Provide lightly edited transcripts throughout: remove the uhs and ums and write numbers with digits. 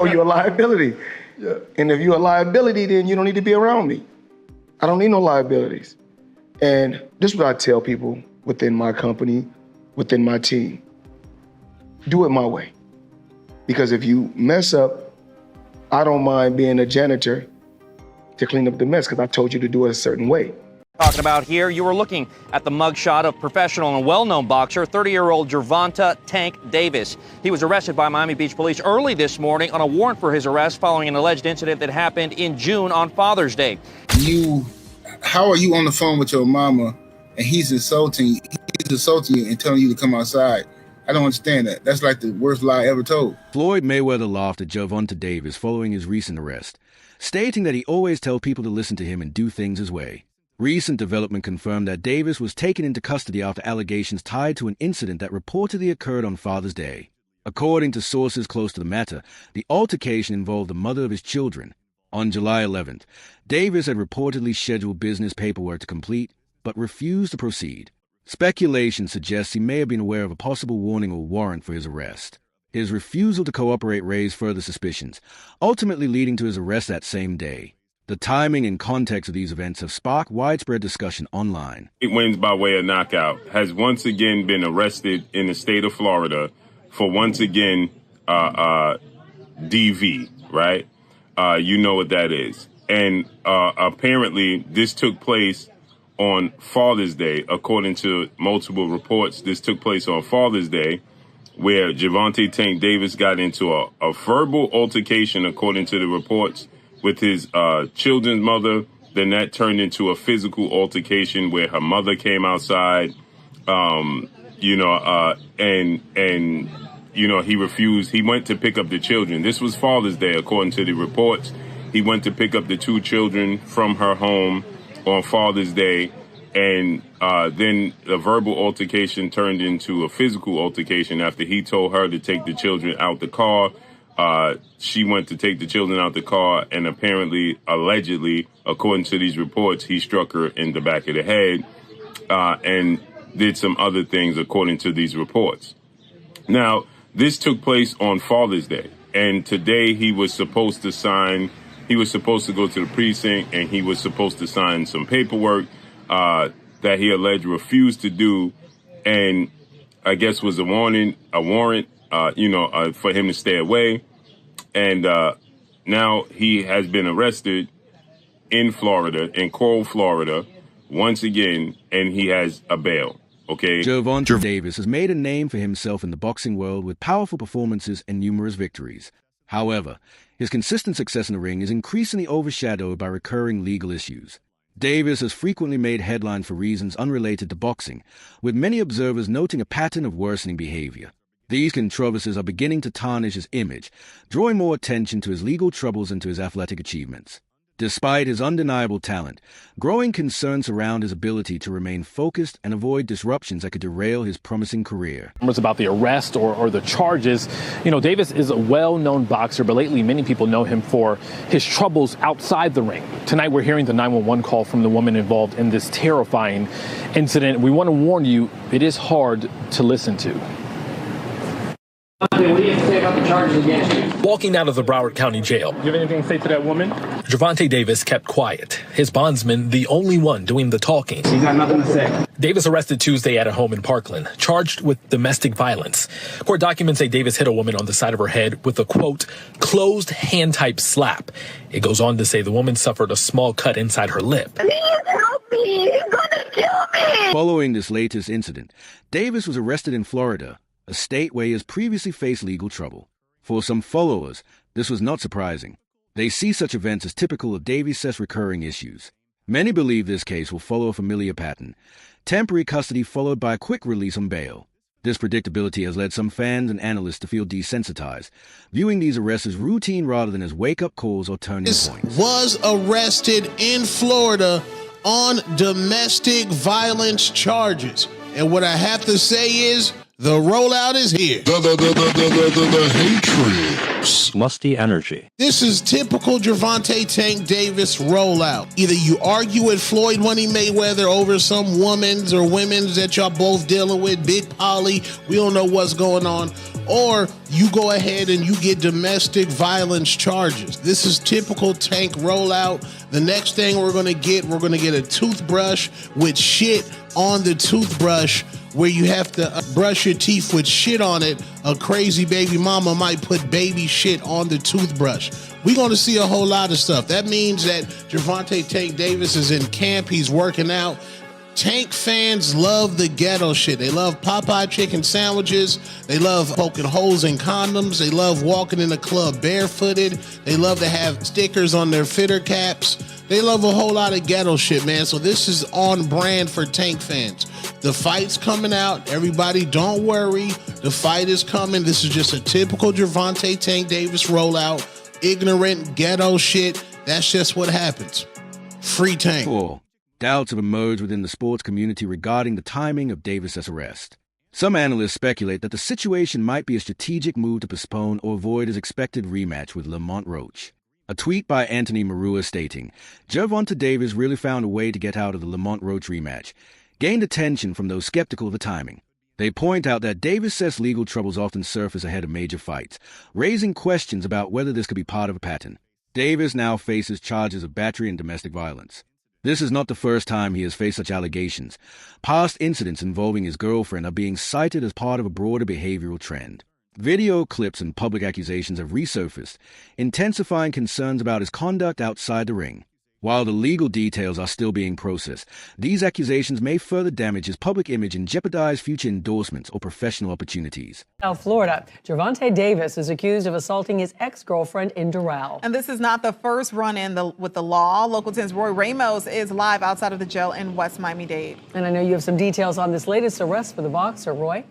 Oh, you're a liability. Yeah. And if you're a liability, then you don't need to be around me. I don't need no liabilities. And this is what I tell people within my company, within my team. Do it my way. Because if you mess up, I don't mind being a janitor to clean up the mess because I told you to do it a certain way. Talking about here, you were looking at the mugshot of professional and well-known boxer, 30-year-old Gervonta "Tank" Davis. He was arrested by Miami Beach police early this morning on a warrant for his arrest following an alleged incident that happened in June on Father's Day. How are you on the phone with your mama and he's insulting you and telling you to come outside? I don't understand that. That's like the worst lie ever told. Floyd Mayweather laughed at Gervonta Davis following his recent arrest, stating that he always tells people to listen to him and do things his way. Recent development confirmed that Davis was taken into custody after allegations tied to an incident that reportedly occurred on Father's Day. According to sources close to the matter, the altercation involved the mother of his children. On July 11th, Davis had reportedly scheduled business paperwork to complete, but refused to proceed. Speculation suggests he may have been aware of a possible warning or warrant for his arrest. His refusal to cooperate raised further suspicions, ultimately leading to his arrest that same day. The timing and context of these events have sparked widespread discussion online. He wins by way of knockout, has once again been arrested in the state of Florida for once again DV, right? You know what that is. And apparently this took place on Father's Day. According to multiple reports, this took place on Father's Day, where Gervonta "Tank" Davis got into a verbal altercation, according to the reports, with his children's mother. Then that turned into a physical altercation where her mother came outside, and he refused. He went to pick up the children. This was Father's Day, according to the reports. He went to pick up the two children from her home on Father's Day, and then the verbal altercation turned into a physical altercation after he told her to take the children out the car. She went to take the children out the car, and apparently, allegedly, according to these reports, he struck her in the back of the head and did some other things, according to these reports. Now, this took place on Father's Day, and today he was supposed to go to the precinct, and he was supposed to sign some paperwork that he alleged refused to do, and I guess was a warrant, for him to stay away. And now he has been arrested in Florida, in Coral, Florida, once again, and he has a bail. Okay. Gervonta Davis has made a name for himself in the boxing world with powerful performances and numerous victories. However, his consistent success in the ring is increasingly overshadowed by recurring legal issues. Davis has frequently made headlines for reasons unrelated to boxing, with many observers noting a pattern of worsening behavior. These controversies are beginning to tarnish his image, drawing more attention to his legal troubles and to his athletic achievements. Despite his undeniable talent, growing concerns surround his ability to remain focused and avoid disruptions that could derail his promising career. About the arrest or the charges. Davis is a well-known boxer, but lately many people know him for his troubles outside the ring. Tonight we're hearing the 911 call from the woman involved in this terrifying incident. We want to warn you, it is hard to listen to. What do you have to say about the charges against you? Walking out of the Broward County Jail, Do you have anything to say to that woman? Gervonta Davis kept quiet, his bondsman the only one doing the talking. He's got nothing to say. Davis arrested Tuesday at a home in Parkland, charged with domestic violence. Court documents say Davis hit a woman on the side of her head with a, quote, closed hand-type slap. It goes on to say the woman suffered a small cut inside her lip. Please help me. He's gonna kill me. Following this latest incident, Davis was arrested in Florida, a state where he has previously faced legal trouble. For some followers, this was not surprising. They see such events as typical of Davis' recurring issues. Many believe this case will follow a familiar pattern: temporary custody followed by a quick release on bail. This predictability has led some fans and analysts to feel desensitized, viewing these arrests as routine rather than as wake-up calls or turning points. Was arrested in Florida on domestic violence charges. And what I have to say is, The rollout is here. The hatred. Musty energy. This is typical Gervonta Tank Davis rollout. Either you argue with Floyd Mayweather over some women's or women's that y'all both dealing with, Big Polly, we don't know what's going on, or you go ahead and you get domestic violence charges. This is typical Tank rollout. The next thing we're gonna get a toothbrush with shit on the toothbrush where you have to brush your teeth with shit on it. A crazy baby mama might put baby shit on the toothbrush. We're going to see a whole lot of stuff. That means that Gervonta Tank Davis is in camp. He's working out. Tank fans love the ghetto shit. They love Popeye chicken sandwiches. They love poking holes in condoms. They love walking in the club barefooted. They love to have stickers on their fitter caps. They love a whole lot of ghetto shit, man. So this is on brand for Tank fans. The fight's coming out. Everybody, don't worry. The fight is coming. This is just a typical Gervonta Tank Davis rollout. Ignorant ghetto shit. That's just what happens. Free Tank. Cool. Doubts have emerged within the sports community regarding the timing of Davis's arrest. Some analysts speculate that the situation might be a strategic move to postpone or avoid his expected rematch with Lamont Roach. A tweet by Anthony Marua stating, Gervonta Davis really found a way to get out of the Lamont Roach rematch, gained attention from those skeptical of the timing. They point out that Davis says legal troubles often surface ahead of major fights, raising questions about whether this could be part of a pattern. Davis now faces charges of battery and domestic violence. This is not the first time he has faced such allegations. Past incidents involving his girlfriend are being cited as part of a broader behavioral trend. Video clips and public accusations have resurfaced, intensifying concerns about his conduct outside the ring. While the legal details are still being processed, these accusations may further damage his public image and jeopardize future endorsements or professional opportunities. South Florida, Gervonta Davis is accused of assaulting his ex-girlfriend in Doral. And this is not the first run-in with the law. Local 10's Roy Ramos is live outside of the jail in West Miami-Dade. And I know you have some details on this latest arrest for the boxer, Roy.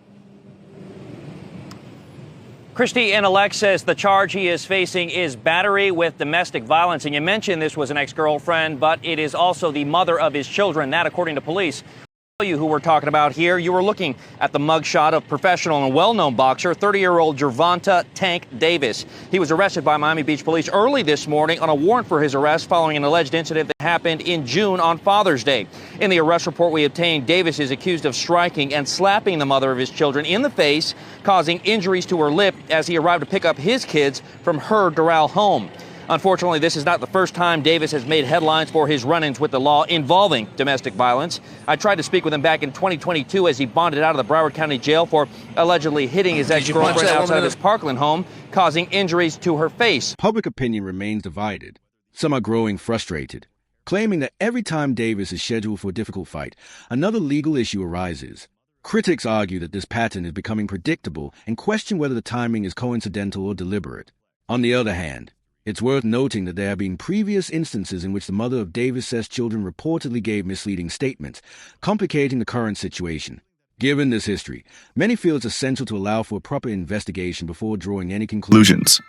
Christy Inelec says the charge he is facing is battery with domestic violence. And you mentioned this was an ex-girlfriend, but it is also the mother of his children. That, according to police. You who we're talking about here, you were looking at the mugshot of professional and well-known boxer, 30-year-old Gervonta Tank Davis. He was arrested by Miami Beach police early this morning on a warrant for his arrest following an alleged incident that happened in June on Father's Day. In the arrest report we obtained, Davis is accused of striking and slapping the mother of his children in the face, causing injuries to her lip as he arrived to pick up his kids from her Doral home. Unfortunately, this is not the first time Davis has made headlines for his run-ins with the law involving domestic violence. I tried to speak with him back in 2022 as he bonded out of the Broward County Jail for allegedly hitting his ex-girlfriend outside of his Parkland home, causing injuries to her face. Public opinion remains divided. Some are growing frustrated, claiming that every time Davis is scheduled for a difficult fight, another legal issue arises. Critics argue that this pattern is becoming predictable and question whether the timing is coincidental or deliberate. On the other hand, it's worth noting that there have been previous instances in which the mother of Davis's children reportedly gave misleading statements, complicating the current situation. Given this history, many feel it's essential to allow for a proper investigation before drawing any conclusions.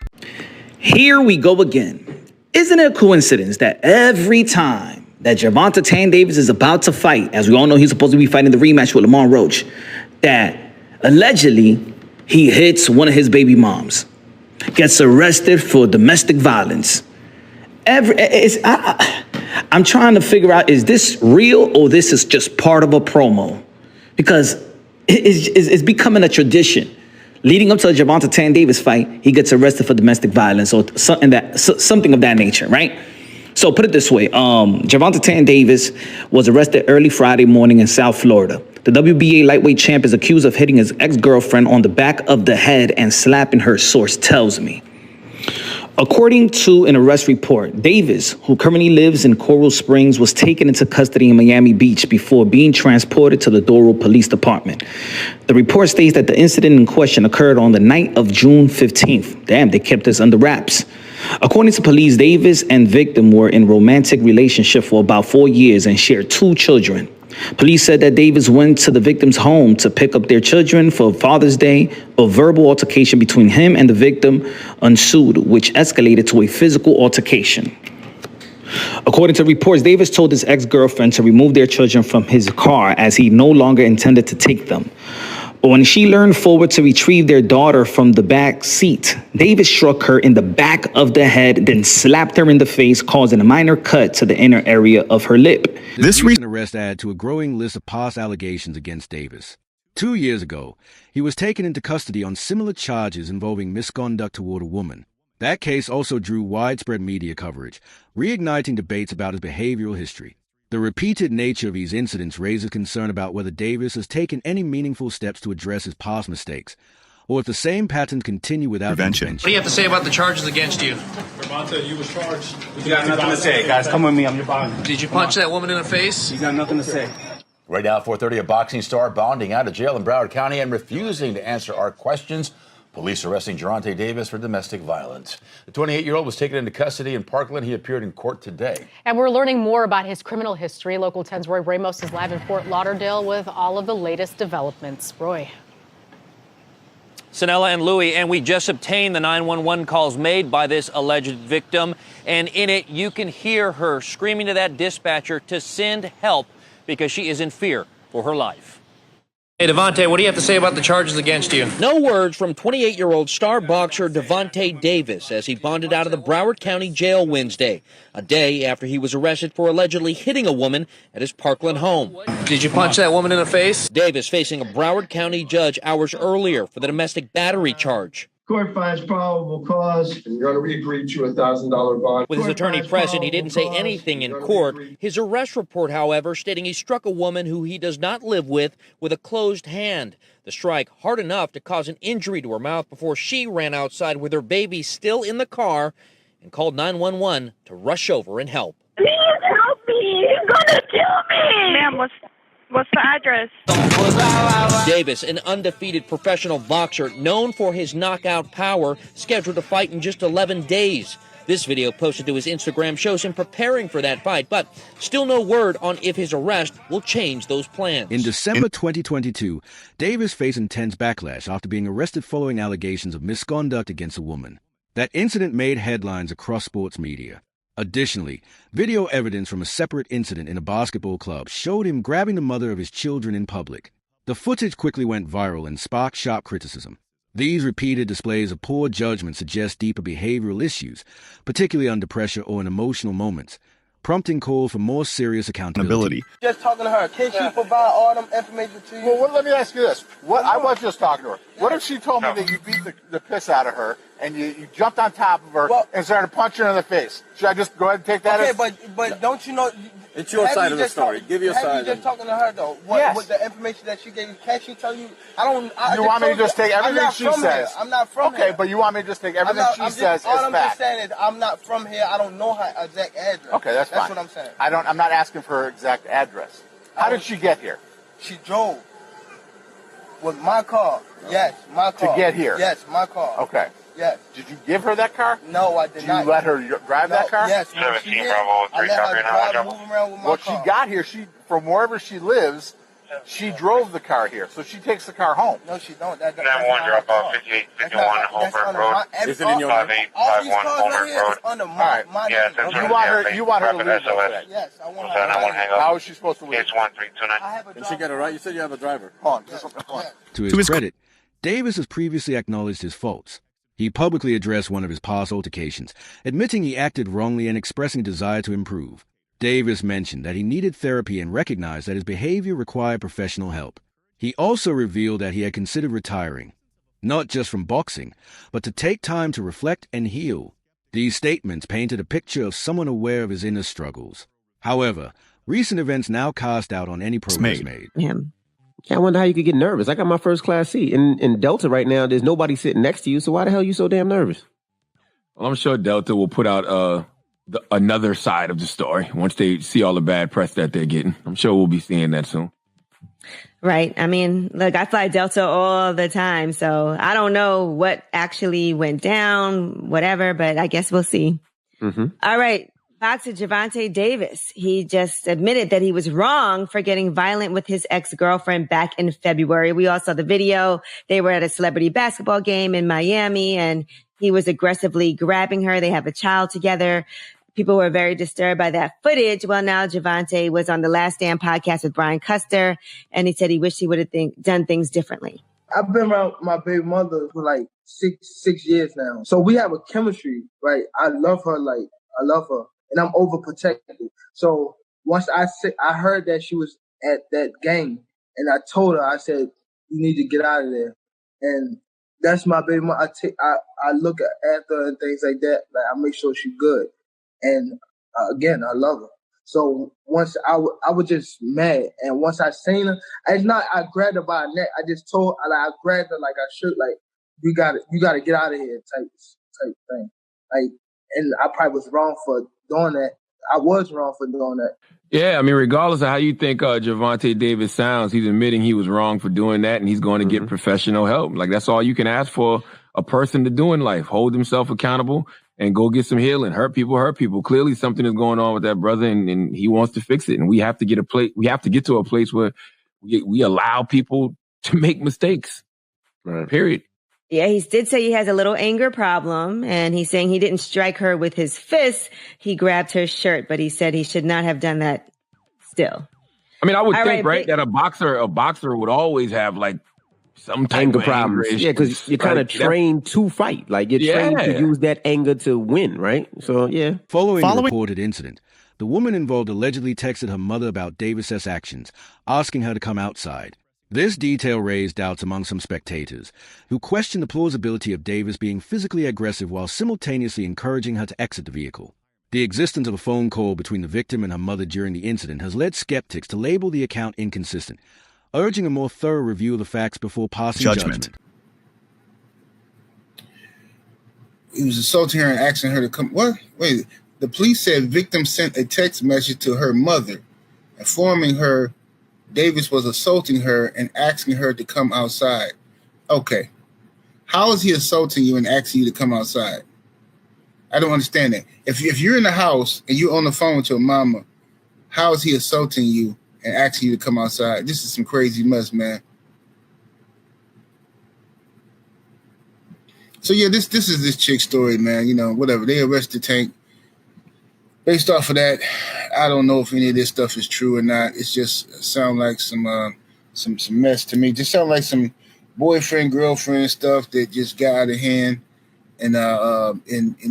Here we go again. Isn't it a coincidence that every time that Gervonta Tank Davis is about to fight, as we all know he's supposed to be fighting the rematch with Lamont Roach, that allegedly he hits one of his baby moms, gets arrested for domestic violence. I'm trying to figure out, is this real or this is just part of a promo? Because it's becoming a tradition. Leading up to the Gervonta Tank Davis fight, he gets arrested for domestic violence or something of that nature, right? So put it this way, Gervonta Tank Davis was arrested early Friday morning in South Florida. The WBA lightweight champ is accused of hitting his ex-girlfriend on the back of the head and slapping her, source tells me. According to an arrest report, Davis, who currently lives in Coral Springs, was taken into custody in Miami Beach before being transported to the Doral Police Department. The report states that the incident in question occurred on the night of June 15th. Damn, they kept this under wraps. According to police, Davis and victim were in a romantic relationship for about 4 years and shared 2 children. Police said that Davis went to the victim's home to pick up their children for Father's Day. A verbal altercation between him and the victim ensued, which escalated to a physical altercation. According to reports, Davis told his ex-girlfriend to remove their children from his car as he no longer intended to take them. When she leaned forward to retrieve their daughter from the back seat, Davis struck her in the back of the head, then slapped her in the face, causing a minor cut to the inner area of her lip. This recent arrest added to a growing list of past allegations against Davis. 2 years ago, he was taken into custody on similar charges involving misconduct toward a woman. That case also drew widespread media coverage, reigniting debates about his behavioral history. The repeated nature of these incidents raises concern about whether Davis has taken any meaningful steps to address his past mistakes, or if the same patterns continue without intervention. What do you have to say about the charges against you? Gervonta, you was charged. You got nothing to say, guys. Come with me. I'm your bond. Did you punch that woman in the face? You got nothing to say. Right now, 4:30, a boxing star bonding out of jail in Broward County and refusing to answer our questions. Police arresting Gervonta Davis for domestic violence. The 28-year-old was taken into custody in Parkland. He appeared in court today. And we're learning more about his criminal history. Local 10's Roy Ramos is live in Fort Lauderdale with all of the latest developments. Roy. Sanella and Louie, and we just obtained the 911 calls made by this alleged victim. And in it, you can hear her screaming to that dispatcher to send help because she is in fear for her life. Hey, Devontae, what do you have to say about the charges against you? No words from 28-year-old star boxer Gervonta Davis as he bonded out of the Broward County Jail Wednesday, a day after he was arrested for allegedly hitting a woman at his Parkland home. Did you punch that woman in the face? Davis facing a Broward County judge hours earlier for the domestic battery charge. Court finds probable cause. And Your Honor, we agreed to a $1,000 bond. With his attorney present, he didn't say anything in court. His arrest report, however, stating he struck a woman who he does not live with a closed hand. The strike hard enough to cause an injury to her mouth before she ran outside with her baby still in the car and called 911 to rush over and help. Please help me. He's gonna kill me. Ma'am, what's the address? Davis, an undefeated professional boxer known for his knockout power, scheduled to fight in just 11 days. This video posted to his Instagram shows him preparing for that fight, but still no word on if his arrest will change those plans. In December 2022, Davis faced intense backlash after being arrested following allegations of misconduct against a woman. That incident made headlines across sports media. Additionally, video evidence from a separate incident in a basketball club showed him grabbing the mother of his children in public. The footage quickly went viral and sparked sharp criticism. These repeated displays of poor judgment suggest deeper behavioral issues, particularly under pressure or in emotional moments, prompting calls for more serious accountability. Just talking to her. Can she provide all them information to you? Well, let me ask you this. I was just talking to her. What if she told me that you beat the piss out of her and you jumped on top of her and started punching her in the face? Should I just go ahead and take that? Okay, but don't you know? It's your side of the story. Give your side. You just talking to her though. With the information that she gave you, can she tell you? You want me to just take everything she says? I'm not from here. Okay, but you want me to just take everything she says as fact? All I'm just saying is I'm not from here. I don't know her exact address. Okay, that's fine. That's what I'm saying. I'm not asking for her exact address. How did she get here? She drove with my car. Yes, my car. To get here? Yes, my car. Okay. Yes. Did you give her that car? No, I did not. Did you let her drive that car? Yes. 17 Bravo 3 copy now. Move around with my car. She got here. From wherever she lives, she drove the car here, so she takes the car home. No, she don't. 9-1 drop off 5851 Holbrook Road. Is it in your name? 5851 Holbrook Road. Under my name. You want her to leave that? Yes, I want her. How is she supposed to leave? It's 1329. Did she get it right? You said you have a driver. Hold on. To his credit, Davis has previously acknowledged his faults. He publicly addressed one of his past altercations, admitting he acted wrongly and expressing a desire to improve. Davis mentioned that he needed therapy and recognized that his behavior required professional help. He also revealed that he had considered retiring, not just from boxing, but to take time to reflect and heal. These statements painted a picture of someone aware of his inner struggles. However, recent events now cast doubt on any progress made. I wonder how you could get nervous. I got my first class seat. In Delta right now, there's nobody sitting next to you, so why the hell are you so damn nervous? Well, I'm sure Delta will put out another side of the story once they see all the bad press that they're getting. I'm sure we'll be seeing that soon. Right. I mean, look, I fly Delta all the time, so I don't know what actually went down, whatever, but I guess we'll see. Mm-hmm. All right. Boxer Gervonta Davis. He just admitted that he was wrong for getting violent with his ex-girlfriend back in February. We all saw the video. They were at a celebrity basketball game in Miami, and he was aggressively grabbing her. They have a child together. People were very disturbed by that footage. Well, now Gervonta was on the Last Stand podcast with Brian Custer, and he said he wished he would have done things differently. I've been around my baby mother for like six years now. So we have a chemistry, right? I love her, and I'm overprotective. So once I heard that she was at that game, and I told her, I said, you need to get out of there. And that's my baby mother. I look after her and things like that. Like, I make sure she's good. And again, I love her. So once I was just mad, and once I seen her, I grabbed her by her neck. I just told her, I grabbed her like I should, like, you gotta get out of here type thing. Like, and I probably was wrong for doing that. I was wrong for doing that. Yeah, I mean, regardless of how you think Gervonta Davis sounds, he's admitting he was wrong for doing that, and he's going to get professional help. Like, that's all you can ask for a person to do in life. Hold himself accountable and go get some healing. Hurt people. Clearly something is going on with that brother, and he wants to fix it. And we have to get to a place where we allow people to make mistakes. Right. Period. Yeah, he did say he has a little anger problem, and he's saying he didn't strike her with his fist. He grabbed her shirt, but he said he should not have done that still. I mean, I would think, right, that a boxer would always have, like, some type anger of problems. anger Yeah, because you're kind of trained to fight. Like, you're trained to use that anger to win, right? So, yeah. Following the reported incident, the woman involved allegedly texted her mother about Davis's actions, asking her to come outside. This detail raised doubts among some spectators, who questioned the plausibility of Davis being physically aggressive while simultaneously encouraging her to exit the vehicle. The existence of a phone call between the victim and her mother during the incident has led skeptics to label the account inconsistent, urging a more thorough review of the facts before passing judgment. He was assaulting her and asking her to come. What? Wait, the police said victim sent a text message to her mother, informing her Davis was assaulting her and asking her to come outside. Okay. How is he assaulting you and asking you to come outside? I don't understand that. If you're in the house and you're on the phone with your mama, how is he assaulting you and asking you to come outside? This is some crazy mess, man. So yeah, this is this chick's story, man. You know, whatever. They arrested Tank. Based off of that, I don't know if any of this stuff is true or not. It's just sound like some mess to me. Just sound like some boyfriend, girlfriend stuff that just got out of hand. And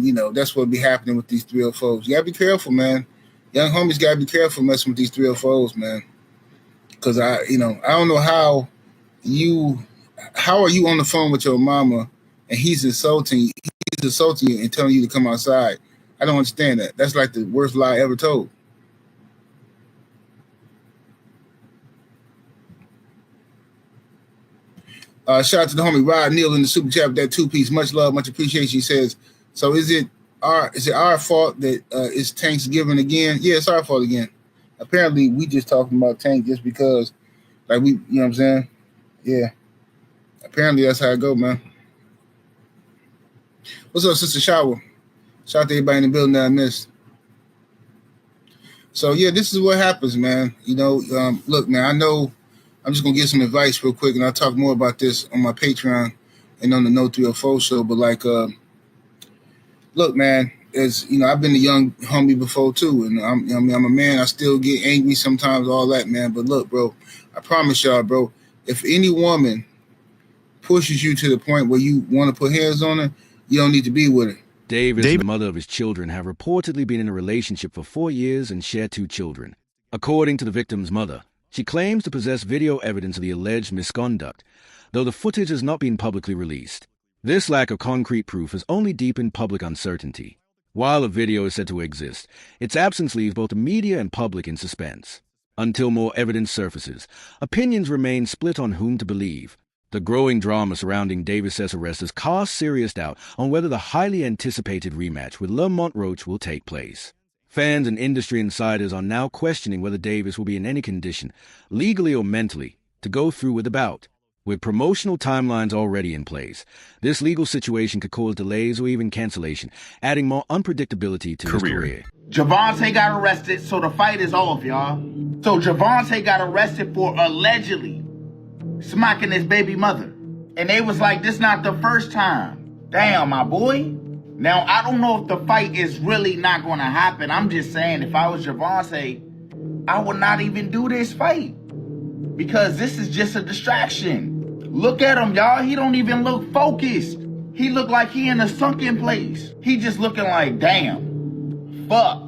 you know, that's what be happening with these 304s. You gotta be careful, man. Young homies gotta be careful messing with these 304s, man. Because I don't know how are you on the phone with your mama and he's insulting you and telling you to come outside. I don't understand that. That's like the worst lie ever told. Shout out to the homie Rod Neal in the super chat with that 2-piece. Much love, much appreciation. He says, so is it our fault that it's Thanksgiving again? Yeah, it's our fault again. Apparently, we just talking about Tank just because, like, we, you know what I'm saying? Yeah. Apparently, that's how it go, man. What's up, Sister Shower? Shout out to everybody in the building that I missed. So, yeah, this is what happens, man. You know, look, man, I know I'm just going to give some advice real quick, and I'll talk more about this on my Patreon and on the No 304 show. But, like, look, man, as you know, I've been a young homie before, too. And I'm a man. I still get angry sometimes, all that, man. But, look, bro, I promise y'all, bro, if any woman pushes you to the point where you want to put hands on her, you don't need to be with her. Davis and the mother of his children have reportedly been in a relationship for 4 years and share 2 children. According to the victim's mother, she claims to possess video evidence of the alleged misconduct, though the footage has not been publicly released. This lack of concrete proof has only deepened public uncertainty. While a video is said to exist, its absence leaves both the media and public in suspense. Until more evidence surfaces, opinions remain split on whom to believe. The growing drama surrounding Davis's arrest has cast serious doubt on whether the highly anticipated rematch with Lamont Roach will take place. Fans and industry insiders are now questioning whether Davis will be in any condition, legally or mentally, to go through with the bout. With promotional timelines already in place, this legal situation could cause delays or even cancellation, adding more unpredictability to his career. Gervonta got arrested, so the fight is off, y'all. So Gervonta got arrested for allegedly smacking his baby mother. And they was like, this not the first time. Damn, my boy. Now, I don't know if the fight is really not going to happen. I'm just saying, if I was Gervonta, I would not even do this fight. Because this is just a distraction. Look at him, y'all. He don't even look focused. He look like he in a sunken place. He just looking like, damn, fuck.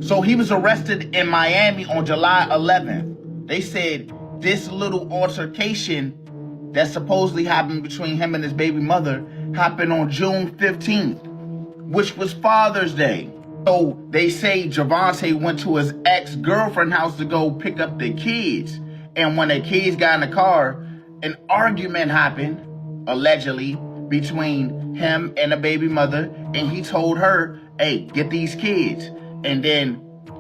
So he was arrested in Miami on July 11th. They said this little altercation that supposedly happened between him and his baby mother happened on June 15th, which was Father's Day. So they say Gervonta went to his ex-girlfriend's house to go pick up the kids. And when the kids got in the car, an argument happened, allegedly, between him and the baby mother. And he told her, hey, get these kids. And then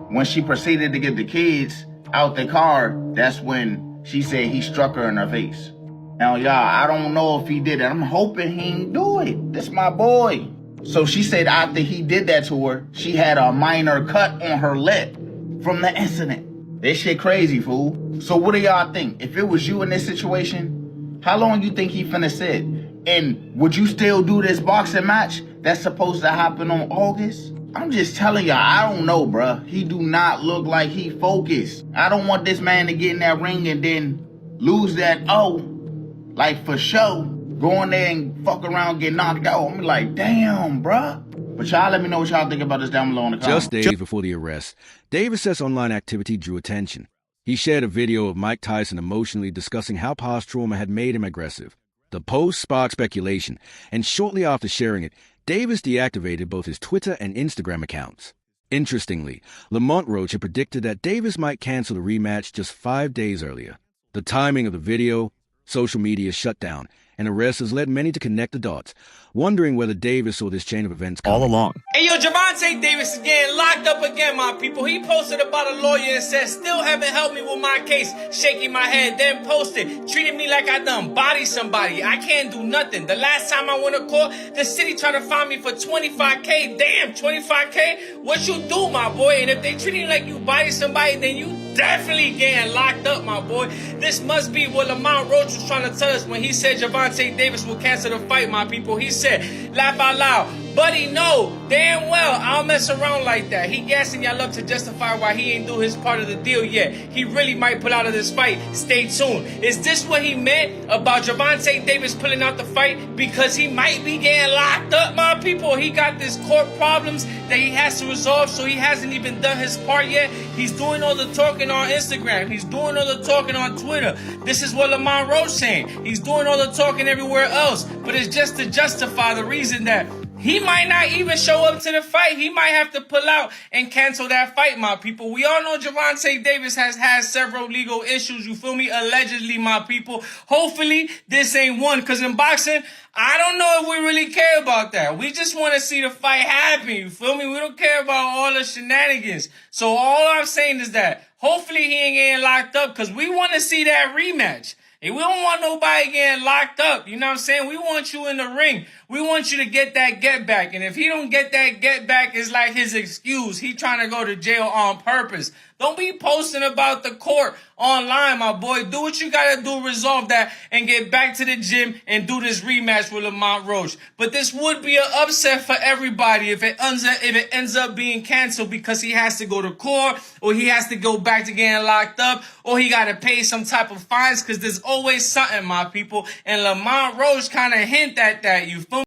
when she proceeded to get the kids out the car, that's when she said he struck her in her face. Now, y'all, I don't know if he did it. I'm hoping he didn't do it. This my boy. So she said after he did that to her, she had a minor cut on her lip from the incident. This shit crazy, fool. So what do y'all think? If it was you in this situation, how long you think he finna sit? And would you still do this boxing match that's supposed to happen on August? I'm just telling y'all, I don't know, bruh. He do not look like he focused. I don't want this man to get in that ring and then lose that like for sure. Go in there and fuck around, get knocked out. I'm like, damn, bruh. But y'all let me know what y'all think about this down below in the comments. Just days before the arrest, Davis says online activity drew attention. He shared a video of Mike Tyson emotionally discussing how past trauma had made him aggressive. The post sparked speculation, and shortly after sharing it, Davis deactivated both his Twitter and Instagram accounts. Interestingly, Lamont Roach had predicted that Davis might cancel the rematch just 5 days earlier. The timing of the video, social media shut down, and arrest has led many to connect the dots, wondering whether Davis saw this chain of events coming. All along. Hey, yo, Gervonta Davis is getting locked up again, my people. He posted about a lawyer and said, still haven't helped me with my case. Shaking my head, then posted, treating me like I done bodied somebody. I can't do nothing. The last time I went to court, the city tried to find me for $25K. Damn, $25K? What you do, my boy? And if they treat you like you bodied somebody, then you definitely getting locked up, my boy. This must be what Lamont Roach was trying to tell us when he said Gervonta Davis will cancel the fight, my people. He said, laugh out loud, buddy, no, damn well, I don't mess around like that. He gassing y'all up to justify why he ain't do his part of the deal yet. He really might pull out of this fight. Stay tuned. Is this what he meant about Gervonta Davis pulling out the fight? Because he might be getting locked up, my people. He got this court problems that he has to resolve, so he hasn't even done his part yet. He's doing all the talking on Instagram. He's doing all the talking on Twitter. This is what Lamont Roach saying. He's doing all the talking everywhere else, but it's just to justify the reason that he might not even show up to the fight. He might have to pull out and cancel that fight, my people. We all know Gervonta Davis has had several legal issues, you feel me? Allegedly, my people. Hopefully, this ain't one, because in boxing, I don't know if we really care about that. We just want to see the fight happen, you feel me? We don't care about all the shenanigans. So all I'm saying is that hopefully he ain't getting locked up, because we want to see that rematch. And we don't want nobody getting locked up. You know what I'm saying? We want you in the ring. We want you to get that get back. And if he don't get that get back, it's like his excuse. He trying to go to jail on purpose. Don't be posting about the court online, my boy. Do what you got to do, resolve that, and get back to the gym and do this rematch with Lamont Roach. But this would be an upset for everybody if it ends up being canceled because he has to go to court, or he has to go back to getting locked up, or he got to pay some type of fines, because there's always something, my people. And Lamont Roach kind of hint at that, you feel me?